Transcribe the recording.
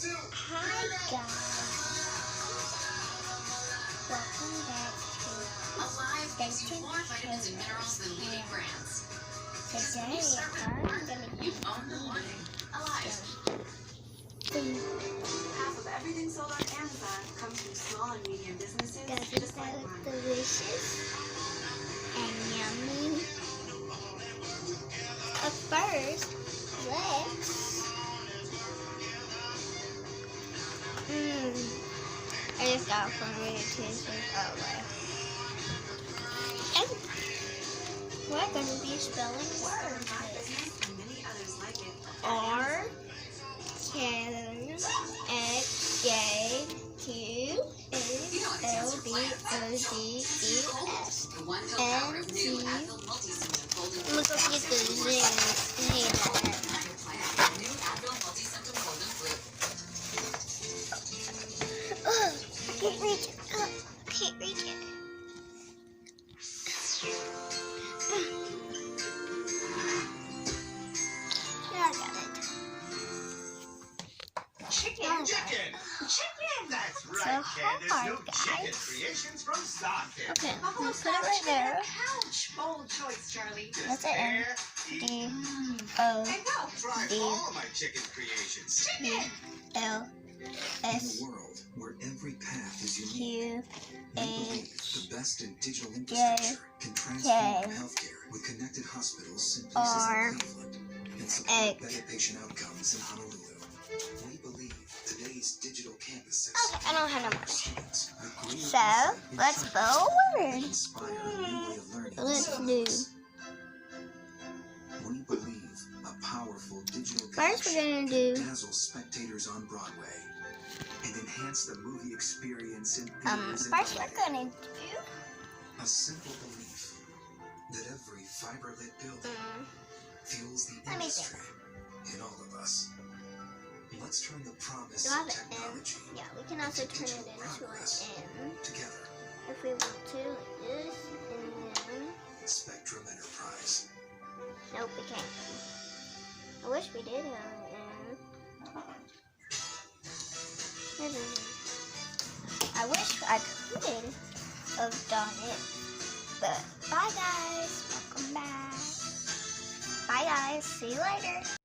Hi guys, welcome back to Alive gives you Station more vitamins and minerals than leading brands. Today I'm gonna You be own the morning. Alive. eating Half of everything sold on Amazon comes from small and medium businesses, something just like that looks mine. delicious and yummy. But first, let's I just got from really tasty. Oh my. And we're gonna be spelling words. My business and many others like it. R K X J Q L B O D E S. The one pill power of new Advil multi-symptom cold and flu. Look up at the Zoom. New Advil multi-symptom cold and flu. I can't reach it. I can't reach it. Yeah, I got it. Chicken, that's right, So Candace. hard, New chicken guys. creations from Starkist. Okay, I'm gonna put it right there. Couch. Bold choice, Charlie. That's it. There, D O and now try D. all my chicken creations. P L In S a world where every path is unique, Q we believe H the best in digital infrastructure can transform healthcare with connected hospitals in places R like Cleveland and support X. better patient outcomes in Honolulu. We believe today's digital campuses Okay, I don't have no more. students with greater So, insight and let's trust spell a and word. inspire a new way of learning. Let's in do. schools. We believe a powerful digital First, we're connection gonna do can dazzle spectators on Broadway and enhance the movie experience in theaters and first we're LA. gonna do A simple belief that every fiber-lit building fuels the Let me industry in all of us. Let's turn the promise do I of have an M? technology Yeah, we can also turn it into an M together. if we want to, like this, and then Spectrum Enterprise. nope, we can't. I wish we did have an M. I wish I could have done it, but bye guys, welcome back. Bye guys, see you later.